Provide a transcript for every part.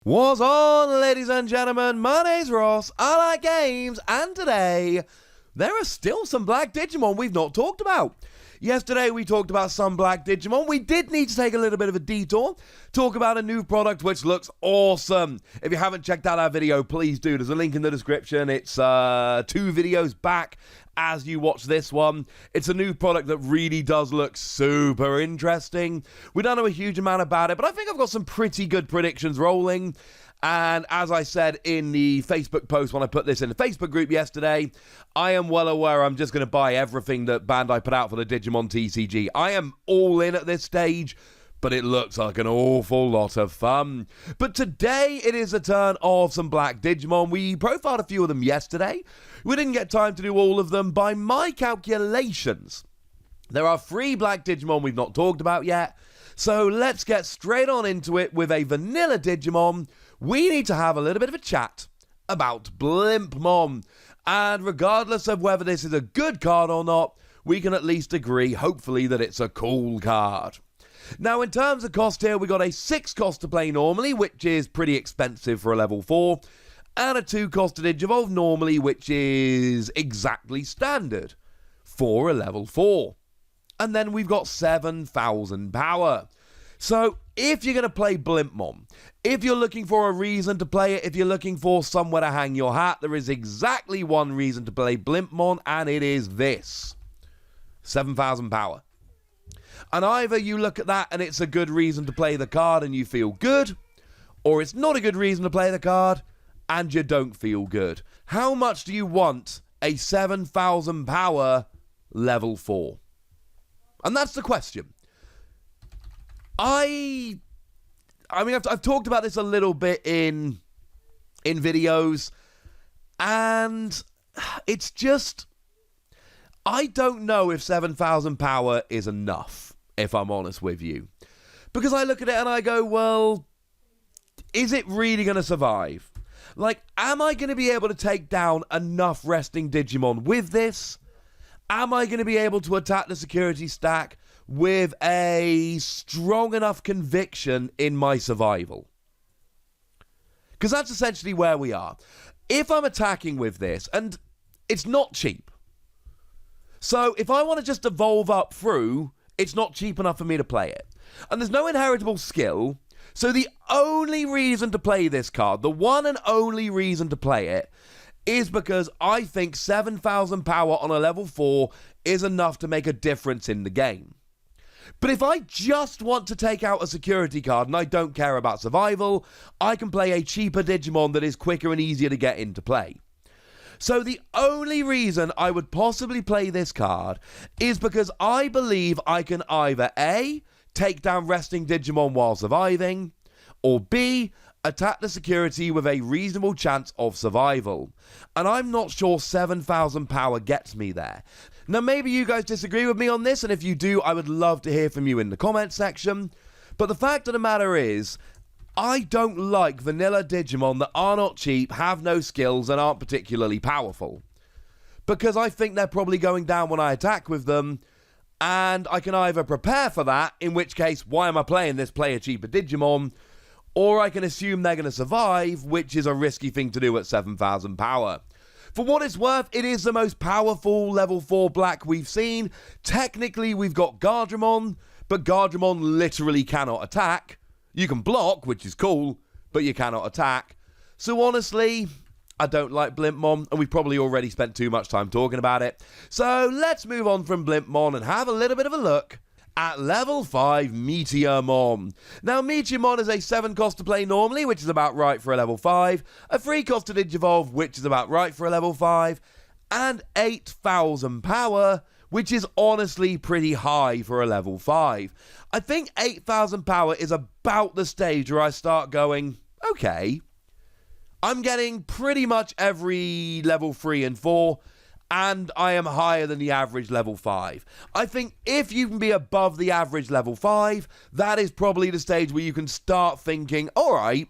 What's on, ladies and gentlemen? My name's Ross, I like games, and today, there are still some black Digimon we've not talked about. Yesterday we talked about some black Digimon. We did need to take a little bit of a detour, talk about a new product which looks awesome. If you haven't checked out our video, please do. There's a link in the description. It's 2 videos back as you watch this one. It's a new product that really does look super interesting. We don't know a huge amount about it, but I think I've got some pretty good predictions rolling. And as I said in the Facebook post when I put this in the Facebook group yesterday, I am well aware I'm just going to buy everything that Bandai put out for the Digimon TCG. I am all in at this stage, but it looks like an awful lot of fun. But today it is a turn of some black Digimon. We profiled a few of them yesterday. We didn't get time to do all of them. By my calculations, there are 3 black Digimon we've not talked about yet. So let's get straight on into it with a vanilla Digimon. We need to have a little bit of a chat about Blimpmon. And regardless of whether this is a good card or not, we can at least agree, hopefully, that it's a cool card. Now, in terms of cost here, we got a 6 cost to play normally, which is pretty expensive for a level 4, and a 2 cost to Digivolve normally, which is exactly standard for a level 4. And then we've got 7,000 power. So, if you're going to play Blimpmon, if you're looking for a reason to play it, if you're looking for somewhere to hang your hat, there is exactly one reason to play Blimpmon, and it is this. 7,000 power. And either you look at that and it's a good reason to play the card and you feel good, or it's not a good reason to play the card and you don't feel good. How much do you want a 7,000 power level 4? And that's the question. I mean, I've talked about this a little bit in videos, and it's just, I don't know if 7,000 power is enough, if I'm honest with you. Because I look at it and I go, well, is it really going to survive? Like, am I going to be able to take down enough resting Digimon with this? Am I going to be able to attack the security stack with a strong enough conviction in my survival? Because that's essentially where we are. If I'm attacking with this, and it's not cheap. So if I want to just evolve up through, it's not cheap enough for me to play it. And there's no inheritable skill. So the only reason to play this card, the one and only reason to play it, is because I think 7,000 power on a level 4 is enough to make a difference in the game. But if I just want to take out a security card and I don't care about survival, I can play a cheaper Digimon that is quicker and easier to get into play. So the only reason I would possibly play this card is because I believe I can either A, take down resting Digimon while surviving, or B, attack the security with a reasonable chance of survival. And I'm not sure 7,000 power gets me there. Now, maybe you guys disagree with me on this, and if you do, I would love to hear from you in the comment section. But the fact of the matter is, I don't like vanilla Digimon that are not cheap, have no skills, and aren't particularly powerful. Because I think they're probably going down when I attack with them, and I can either prepare for that, in which case, why am I playing this? Play a cheaper Digimon. Or I can assume they're going to survive, which is a risky thing to do at 7,000 power. For what it's worth, it is the most powerful level 4 black we've seen. Technically, we've got Commandramon, but Commandramon literally cannot attack. You can block, which is cool, but you cannot attack. So honestly, I don't like Blimpmon, and we've probably already spent too much time talking about it. So let's move on from Blimpmon and have a little bit of a look at level 5 Meteor-mon. Now, Meteor-mon is a 7 cost to play normally, which is about right for a level 5, a 3 cost to Digivolve, which is about right for a level 5, and 8,000 power, which is honestly pretty high for a level 5. I think 8,000 power is about the stage where I start going, okay, I'm getting pretty much every level 3 and 4, and I am higher than the average level 5. I think if you can be above the average level 5, that is probably the stage where you can start thinking, alright,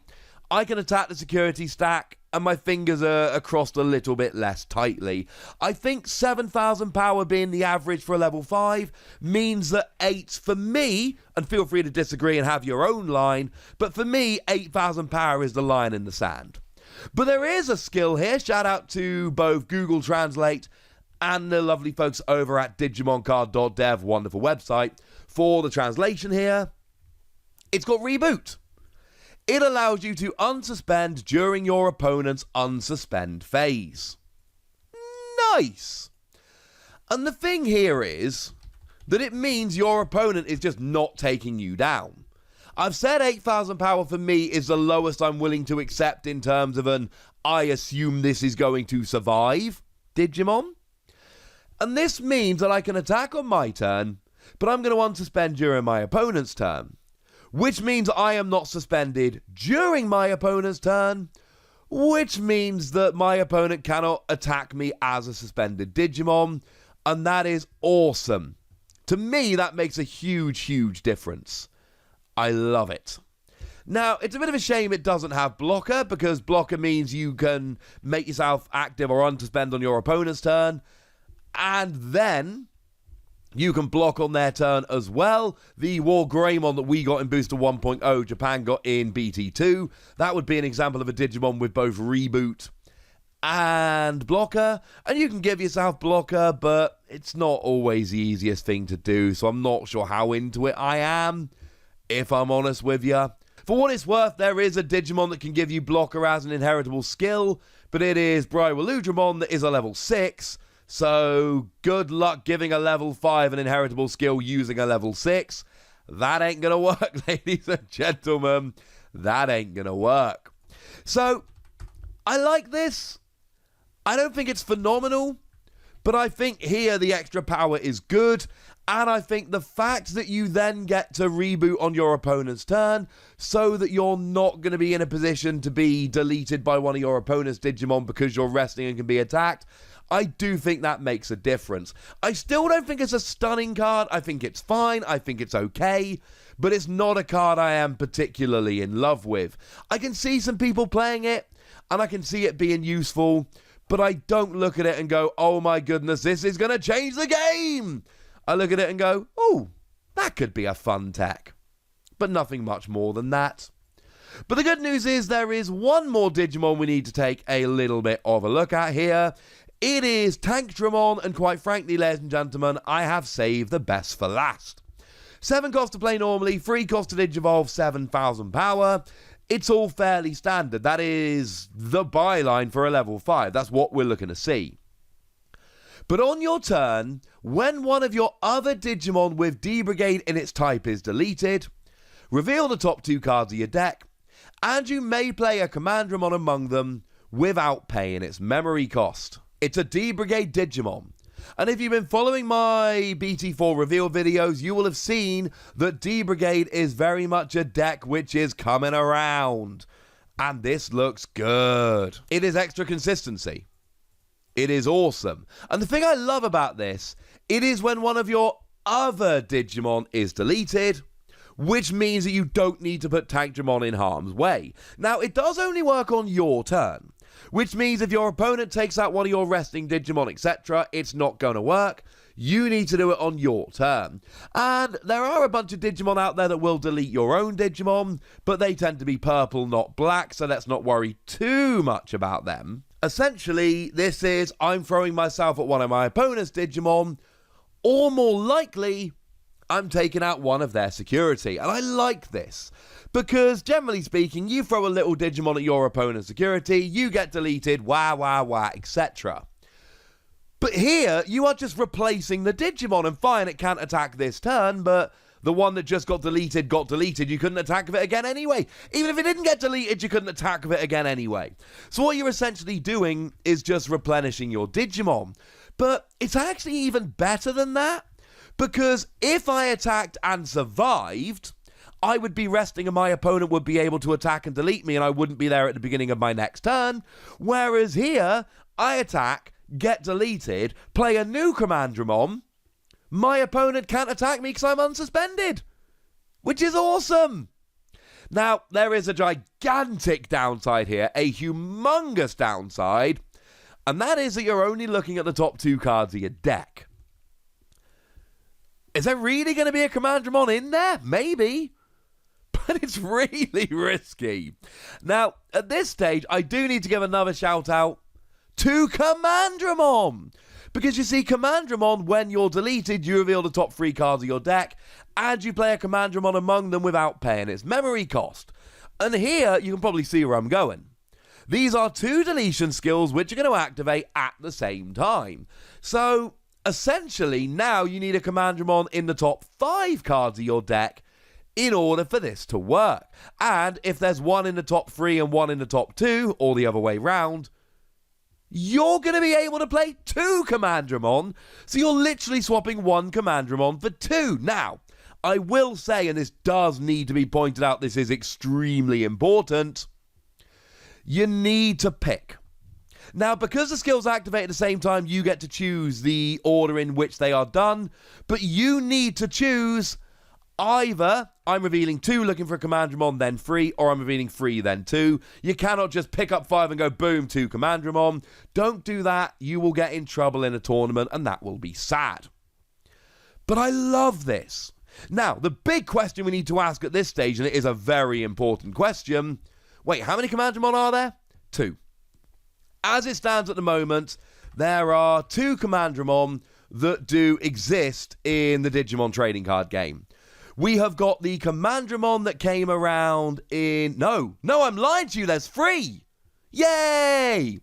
I can attack the security stack and my fingers are crossed a little bit less tightly. I think 7,000 power being the average for a level 5 means that 8 for me, and feel free to disagree and have your own line, but for me, 8,000 power is the line in the sand. But there is a skill here, shout out to both Google Translate and the lovely folks over at digimoncard.dev, wonderful website, for the translation here. It's got Reboot. It allows you to unsuspend during your opponent's unsuspend phase. Nice! And the thing here is that it means your opponent is just not taking you down. I've said 8,000 power for me is the lowest I'm willing to accept in terms of an I assume this is going to survive Digimon. And this means that I can attack on my turn, but I'm going to unsuspend during my opponent's turn. Which means I am not suspended during my opponent's turn, which means that my opponent cannot attack me as a suspended Digimon, and that is awesome. To me, that makes a huge, huge difference. I love it. Now, it's a bit of a shame it doesn't have blocker, because blocker means you can make yourself active or unsuspend on your opponent's turn, and then you can block on their turn as well. The Wargreymon that we got in Booster 1.0, Japan got in BT2. That would be an example of a Digimon with both Reboot and blocker. And you can give yourself blocker, but it's not always the easiest thing to do, so I'm not sure how into it I am, if I'm honest with you. For what it's worth, there is a Digimon that can give you blocker as an inheritable skill, but it is Tankdramon that is a level 6. So, good luck giving a level 5 an inheritable skill using a level 6. That ain't gonna work, ladies and gentlemen. That ain't gonna work. So, I like this. I don't think it's phenomenal, but I think here the extra power is good. And I think the fact that you then get to reboot on your opponent's turn so that you're not going to be in a position to be deleted by one of your opponent's Digimon because you're resting and can be attacked, I do think that makes a difference. I still don't think it's a stunning card. I think it's fine. I think it's okay. But it's not a card I am particularly in love with. I can see some people playing it, and I can see it being useful, but I don't look at it and go, oh my goodness, this is going to change the game. I look at it and go, oh, that could be a fun tech. But nothing much more than that. But the good news is there is one more Digimon we need to take a little bit of a look at here. It is Tankdramon, and quite frankly, ladies and gentlemen, I have saved the best for last. 7 cost to play normally, 3 cost to Digivolve, 7,000 power. It's all fairly standard. That is the byline for a level 5. That's what we're looking to see. But on your turn, when one of your other Digimon with D-Brigade in its type is deleted, reveal the top 2 cards of your deck, and you may play a Commandramon among them without paying its memory cost. It's a D-Brigade Digimon. And if you've been following my BT4 Reveal videos, you will have seen that D-Brigade is very much a deck which is coming around. And this looks good. It is extra consistency. It is awesome. And the thing I love about this, it is when one of your other Digimon is deleted, which means that you don't need to put Tankdramon in harm's way. Now, it does only work on your turn, which means if your opponent takes out one of your resting Digimon, etc., it's not going to work. You need to do it on your turn. And there are a bunch of Digimon out there that will delete your own Digimon, but they tend to be purple, not black, so let's not worry too much about them. Essentially, this is I'm throwing myself at one of my opponent's Digimon, or more likely, I'm taking out one of their security. And I like this, because generally speaking, you throw a little Digimon at your opponent's security, you get deleted, etc. But here, you are just replacing the Digimon, and fine, it can't attack this turn, but the one that just got deleted, you couldn't attack with it again anyway. Even if it didn't get deleted, you couldn't attack with it again anyway. So what you're essentially doing is just replenishing your Digimon. But it's actually even better than that, because if I attacked and survived, I would be resting and my opponent would be able to attack and delete me, and I wouldn't be there at the beginning of my next turn. Whereas here, I attack, get deleted, play a new Commandramon, my opponent can't attack me because I'm unsuspended, which is awesome. Now, there is a gigantic downside here, a humongous downside, and that is that you're only looking at the top 2 cards of your deck. Is there really going to be a Commandramon in there? Maybe. But it's really risky. Now, at this stage, I do need to give another shout out to Commandramon. Because you see, Commandramon, when you're deleted, you reveal the top 3 cards of your deck, and you play a Commandramon among them without paying its memory cost. And here, you can probably see where I'm going. These are 2 deletion skills which are going to activate at the same time. So, essentially, now you need a Commandramon in the top 5 cards of your deck in order for this to work. And if there's one in the top 3 and one in the top 2, or the other way round, you're going to be able to play 2 Commandramon. So you're literally swapping 1 Commandramon for 2. Now, I will say, and this does need to be pointed out, this is extremely important, you need to pick. Now, because the skills activate at the same time, you get to choose the order in which they are done, but you need to choose either I'm revealing 2, looking for a Commandramon, then 3, or I'm revealing 3, then 2. You cannot just pick up 5 and go, boom, 2 Commandramon. Don't do that. You will get in trouble in a tournament, and that will be sad. But I love this. Now, the big question we need to ask at this stage, and it is a very important question. Wait, how many Commandramon are there? 2. As it stands at the moment, there are 2 Commandramon that do exist in the Digimon trading card game. We have got the Commandramon that came around in... No, I'm lying to you, there's 3! Yay!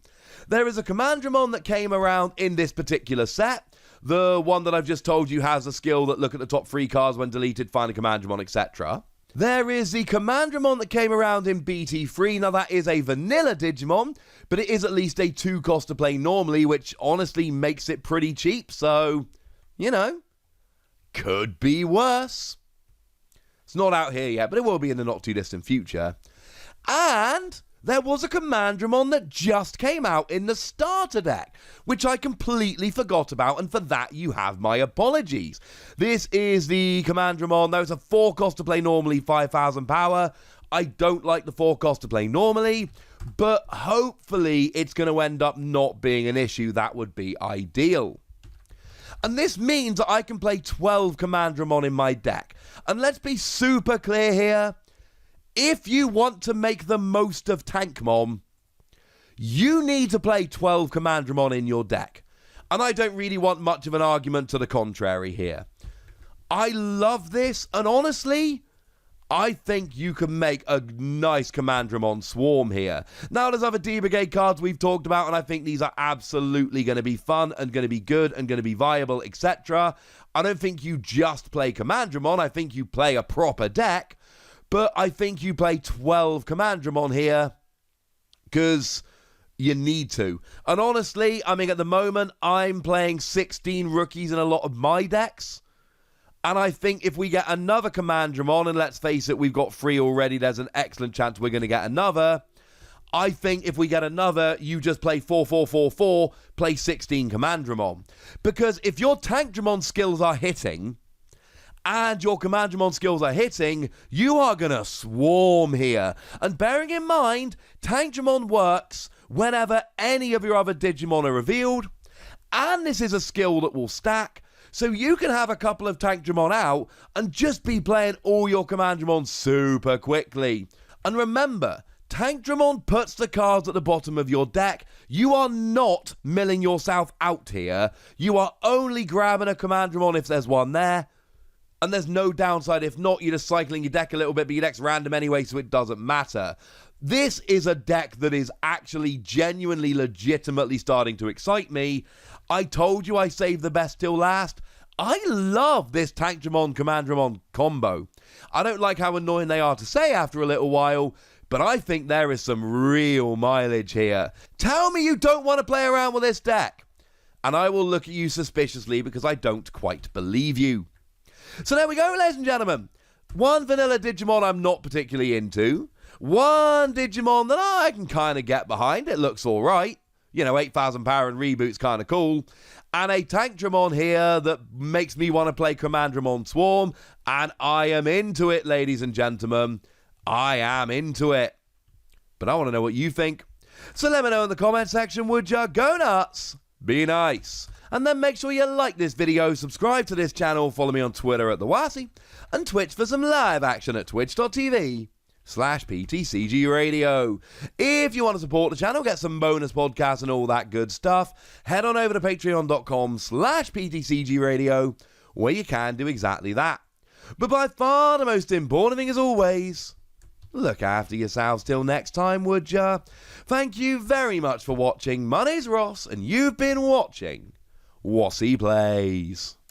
There is a Commandramon that came around in this particular set. The one that I've just told you has a skill that look at the top 3 cards when deleted, find a Commandramon, etc. There is the Commandramon that came around in BT3. Now, that is a vanilla Digimon, but it is at least a 2 cost to play normally, which honestly makes it pretty cheap. So, you know, could be worse. It's not out here yet, but it will be in the not too distant future. And there was a Commandramon that just came out in the starter deck, which I completely forgot about, and for that you have my apologies. This is the Commandramon. That was a 4 cost to play normally, 5,000 power. I don't like the 4 cost to play normally, but hopefully it's going to end up not being an issue. That would be ideal. And this means that I can play 12 Commandramon in my deck. And let's be super clear here. If you want to make the most of Tankdramon, you need to play 12 Commandramon in your deck. And I don't really want much of an argument to the contrary here. I love this, and honestly, I think you can make a nice Commandramon swarm here. Now, there's other D-Brigade cards we've talked about, and I think these are absolutely going to be fun and going to be good and going to be viable, etc. I don't think you just play Commandramon. I think you play a proper deck. But I think you play 12 Commandramon here because you need to. And honestly, I mean, at the moment, I'm playing 16 rookies in a lot of my decks. And I think if we get another Commandramon, and let's face it, we've got 3 already, there's an excellent chance we're going to get another. I think if we get another, you just play 4-4-4-4, play 16 Commandramon. Because if your Tankdramon skills are hitting, and your Commandramon skills are hitting, you are going to swarm here. And bearing in mind, Tankdramon works whenever any of your other Digimon are revealed, and this is a skill that will stack, so you can have a couple of Tankdramon out and just be playing all your Commandramon super quickly. And remember, Tankdramon puts the cards at the bottom of your deck. You are not milling yourself out here. You are only grabbing a Commandramon if there's one there. And there's no downside. If not, you're just cycling your deck a little bit, but your deck's random anyway, so it doesn't matter. This is a deck that is actually genuinely, legitimately starting to excite me. I told you I saved the best till last. I love this Tankdramon Commandramon combo. I don't like how annoying they are to say after a little while, but I think there is some real mileage here. Tell me you don't want to play around with this deck, and I will look at you suspiciously because I don't quite believe you. So there we go, ladies and gentlemen. One vanilla Digimon I'm not particularly into. One Digimon that I can kind of get behind. It looks all right. You know, 8,000 power and reboot's kind of cool. And a Tankdramon here that makes me want to play Commandramon Swarm. And I am into it, ladies and gentlemen. I am into it. But I want to know what you think. So let me know in the comment section, would ya? Go nuts, be nice. And then make sure you like this video, subscribe to this channel, follow me on Twitter at TheWasi, and Twitch for some live action at twitch.tv/PTCG Radio. If you want to support the channel, get some bonus podcasts and all that good stuff, head on over to patreon.com/PTCG Radio, where you can do exactly that. But by far the most important thing, as always, look after yourselves till next time, would ya? Thank you very much for watching. My name's Ross, and you've been watching Wasi Plays.